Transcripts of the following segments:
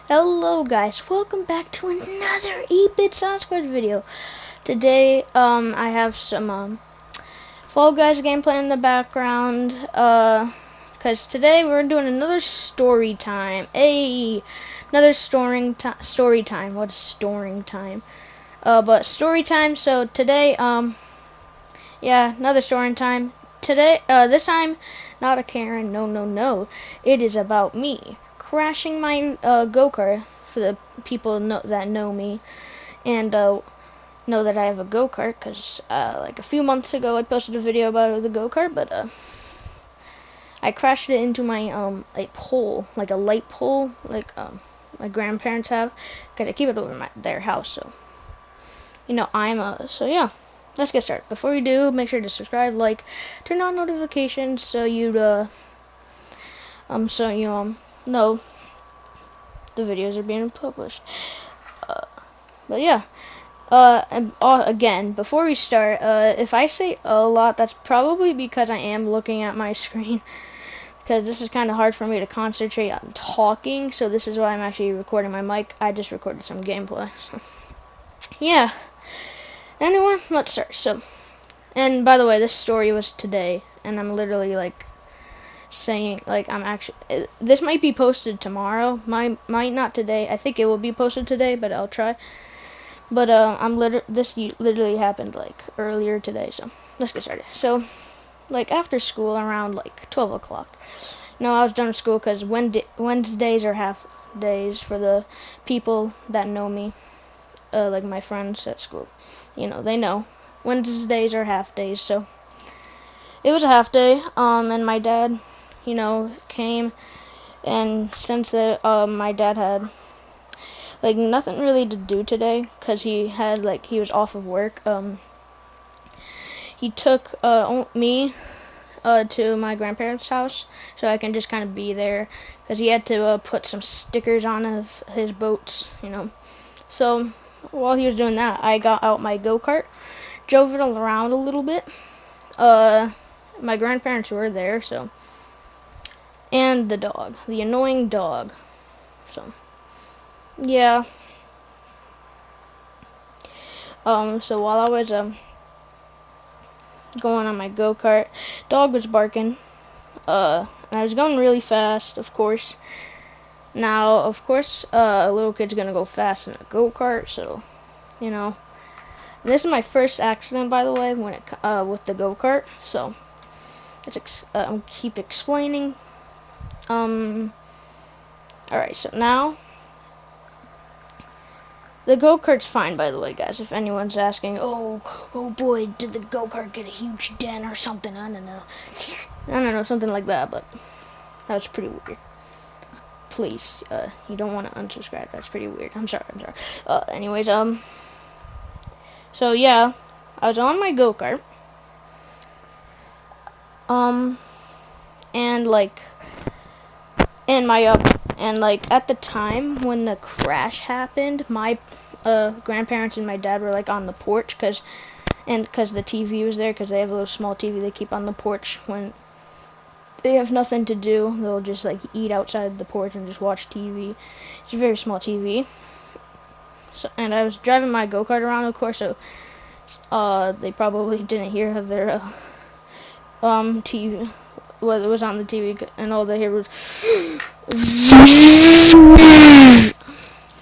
Hello guys, welcome back to another 8-bit Sound Squad video. Today, I have some, Fall Guys gameplay in the background, cause today we're doing another story time. Another story time. What's storing time? But story time, so today, yeah, another story time. Today, this time, not a Karen, no. It is about me crashing my go-kart. For the people that know me and know that I have a go-kart, because like a few months ago I posted a video about the go-kart, but I crashed it into my a pole, like a light pole, like my grandparents have, because I keep it over their house. So so yeah. Let's get started. Before you do, make sure to subscribe, like, turn on notifications so you know the videos are being published. But yeah, and again, before we start, if I say a lot, that's probably because I am looking at my screen, because this is kind of hard for me to concentrate on talking, so this is why I'm actually recording my mic. I just recorded some gameplay. So yeah. Anyway, let's start. So, and by the way, this story was today, and I'm literally like saying, like, I'm actually, this might be posted tomorrow, might not today. I think it will be posted today, but I'll try. But this literally happened like earlier today, so let's get started. So, like after school, around like 12 o'clock. I was done with school because Wednesdays are half days for the people that know me, like my friends at school. They know Wednesdays are half days, so it was a half day. And my dad, came, and since my dad had like nothing really to do today because he was off of work. He took me to my grandparents' house so I can just kind of be there because he had to put some stickers on his boats. So while he was doing that, I got out my go-kart, drove it around a little bit. My grandparents were there, so, and the annoying dog. So yeah. So while I was going on my go-kart, dog was barking. And I was going really fast, of course. Now, of course, a little kid's gonna go fast in a go-kart, so And this is my first accident, by the way, when with the go-kart. So I'll keep explaining. All right. So now. The go-kart's fine, by the way, guys, if anyone's asking, oh boy, did the go-kart get a huge dent or something? I don't know, something like that, but that was pretty weird. Please, you don't want to unsubscribe, that's pretty weird. I'm sorry. Anyways, so yeah, I was on my go-kart, and at the time when the crash happened, my grandparents and my dad were like on the porch because the TV was there, because they have a little small TV they keep on the porch when they have nothing to do. They'll just like eat outside the porch and just watch TV. It's a very small TV. So, and I was driving my go-kart around, of course, so they probably didn't hear their TV, what was on the TV, and all they heard was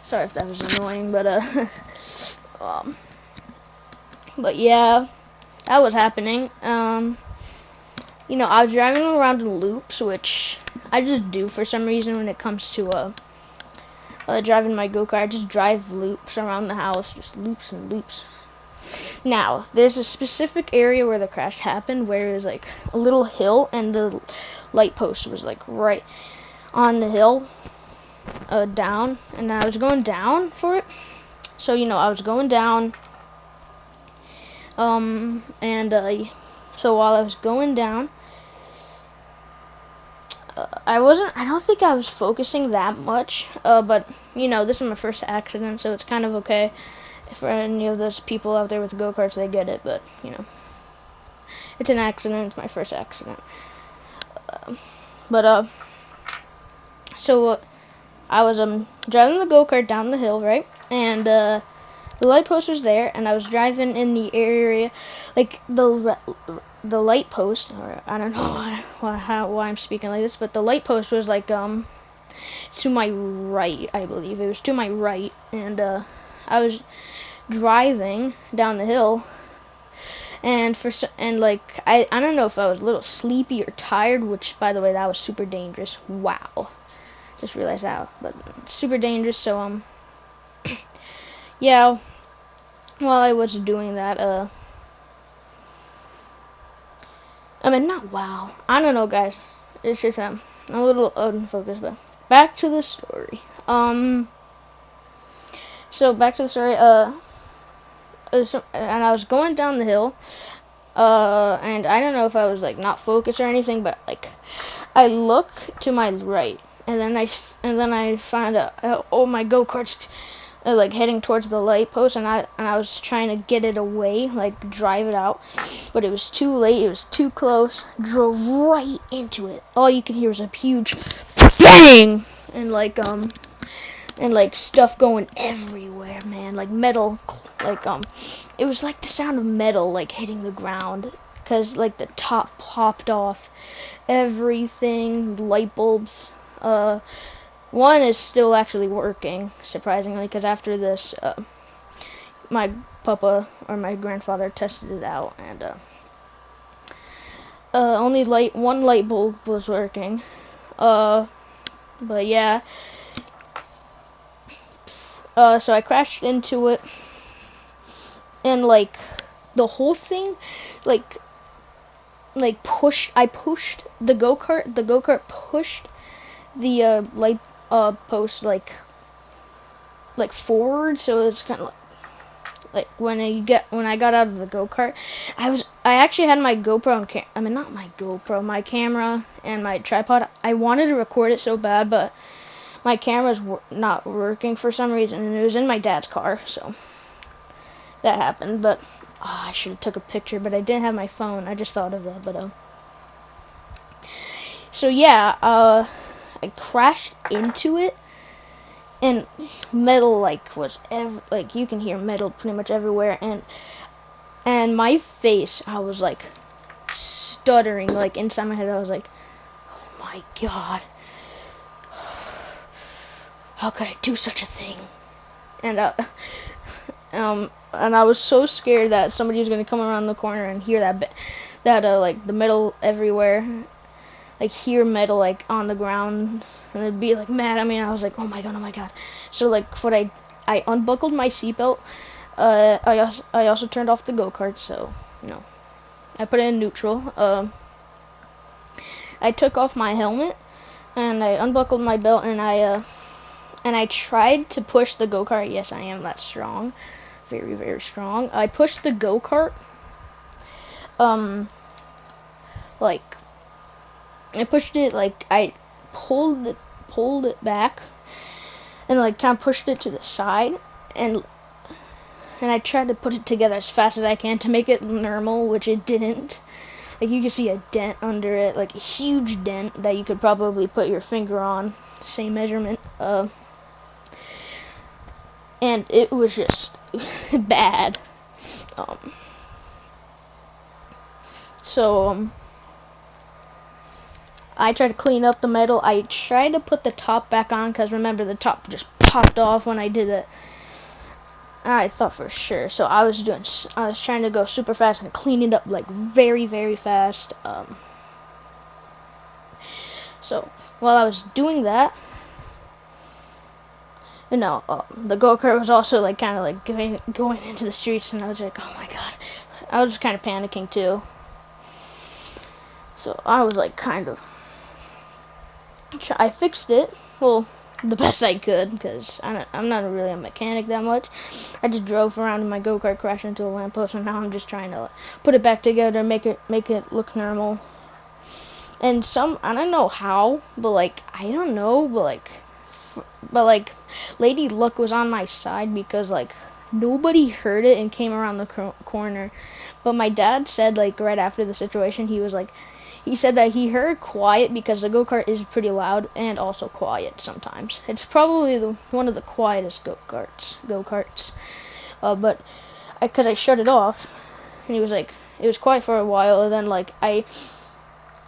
sorry if that was annoying, but yeah, that was happening. I was driving around in loops, which I just do for some reason when it comes to driving my go-kart. I just drive loops around the house, just loops and loops. Now, there's a specific area where the crash happened, where it was like a little hill, and the light post was like right on the hill, down, and I was going down for it. So I was going down, so while I was going down, I don't think I was focusing that much, but this is my first accident, so it's kind of okay. For any of those people out there with go-karts, they get it, but it's an accident. It's my first accident. So I was driving the go-kart down the hill, right? And the light post was there, and I was driving in the area, like the light post, or I don't know why I'm speaking like this, but the light post was like to my right, I believe. It was to my right, and I was driving down the hill, and like I don't know if I was a little sleepy or tired, which, by the way, that was super dangerous. Wow, just realized that, but super dangerous. So yeah, while I was doing that, I mean, not wow, I don't know, guys. It's just I'm a little unfocused, but back to the story. So back to the story. And I was going down the hill. And I don't know if I was like not focused or anything, but like I look to my right, and then I find out, oh, my go-kart's like heading towards the light post, and I was trying to get it away, like drive it out, but it was too late. It was too close. Drove right into it. All you can hear was a huge bang, and like stuff going everywhere, man. Like metal, like it was like the sound of metal like hitting the ground, because like the top popped off. Everything, light bulbs. One is still actually working, surprisingly, because after this, my papa or my grandfather tested it out, and only one light bulb was working. But yeah. So I crashed into it, and like the whole thing, like I pushed the go-kart. The go-kart pushed the light post like forward, so it's kind of like when I got out of the go-kart, I actually had my GoPro and not my GoPro, my camera and my tripod. I wanted to record it so bad, but my camera's not working for some reason, and it was in my dad's car, so that happened. But I should have took a picture, but I didn't have my phone. I just thought of that. But so yeah, I crashed into it, and metal was you can hear metal pretty much everywhere, and my face, I was like stuttering, like inside my head. I was like, oh my god, how could I do such a thing? And and I was so scared that somebody was gonna come around the corner and hear that like the metal everywhere, like hear metal like on the ground, and it'd be like mad at me. And I was like, oh my god. So like I unbuckled my seatbelt. I also turned off the go-kart, so I put it in neutral. I took off my helmet, and I unbuckled my belt, and I tried to push the go-kart. Yes, I am that strong. Very, very strong. I pushed the go-kart. Like, I pushed it, like, I pulled it back, and, like, kind of pushed it to the side, and I tried to put it together as fast as I can to make it normal, which it didn't. Like, you can see a dent under it, like a huge dent that you could probably put your finger on. Same measurement. And it was just bad. So I tried to clean up the metal. I tried to put the top back on, because remember, the top just popped off when I did it. I thought for sure. So I was trying to go super fast and clean it up like very, very fast. So while I was doing that, the go-kart was also like kind of like going into the streets, and I was like, oh my god. I was kind of panicking too. So I was like I fixed it, well, the best I could, because I'm not really a mechanic that much. I just drove around in my go-kart, crashed into a lamppost, and now I'm just trying to put it back together, make it look normal. And I don't know how, but like Lady Luck was on my side, because like nobody heard it and came around the corner. But my dad said, like, right after the situation, he said that he heard quiet because the go-kart is pretty loud and also quiet sometimes. It's probably one of the quietest go-karts. But because I shut it off, and he was like, it was quiet for a while, and then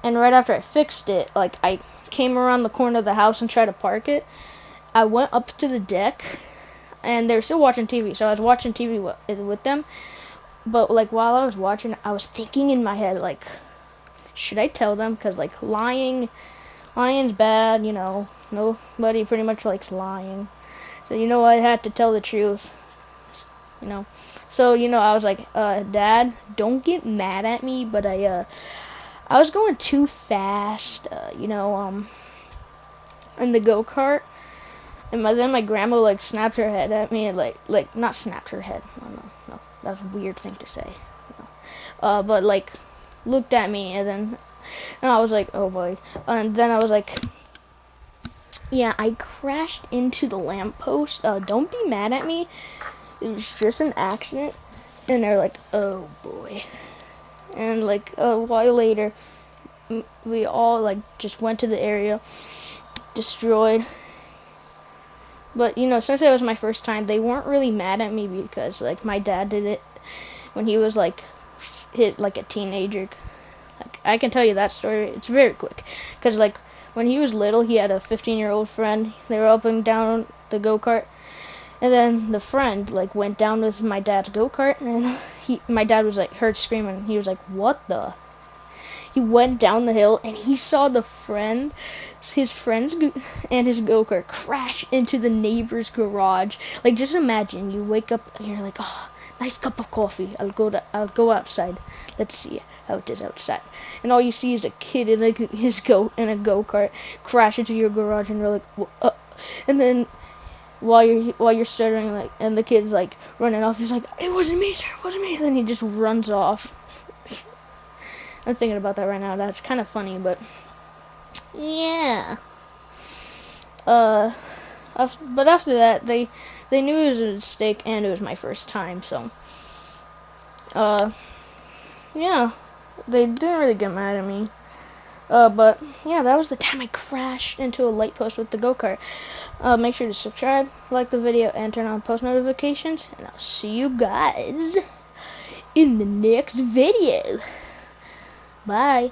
and right after I fixed it, like, I came around the corner of the house and tried to park it. I went up to the deck, and they were still watching TV, so I was watching TV with them. But, like, while I was watching, I was thinking in my head, like, should I tell them? Because, like, lying's bad, you know. Nobody pretty much likes lying. So, you know, I had to tell the truth, you know. So, you know, I was like, Dad, don't get mad at me, but I was going too fast, you know, in the go-kart. And then my grandma, like, snapped her head at me, and, like, not snapped her head. No, that was a weird thing to say. But, like, looked at me, and I was like, oh boy. And then I was like, yeah, I crashed into the lamppost. Don't be mad at me. It was just an accident. And they're like, oh boy. And, like, a while later, we all, like, just went to the area, destroyed. But, you know, since it was my first time, they weren't really mad at me because, like, my dad did it when he was, like, like, a teenager. Like, I can tell you that story. It's very quick. Because, like, when he was little, he had a 15-year-old friend. They were up and down the go-kart. And then the friend, like, went down with my dad's go-kart. And my dad was, like, heard screaming. He was like, what the? He went down the hill, and he saw his friends and his go-kart crash into the neighbor's garage. Like, just imagine, you wake up, and you're like, oh, nice cup of coffee. I'll go outside. Let's see how it is outside. And all you see is a kid in a go-kart crash into your garage, and you're like, and then while you're stuttering, like, and the kid's like running off, he's like, it wasn't me, sir, it wasn't me. And then he just runs off. I'm thinking about that right now. That's kind of funny, but yeah. But after that, they knew it was a mistake, and it was my first time, so yeah, they didn't really get mad at me. But yeah, that was the time I crashed into a light post with the go-kart. Make sure to subscribe, like the video, and turn on post notifications, and I'll see you guys in the next video. Bye.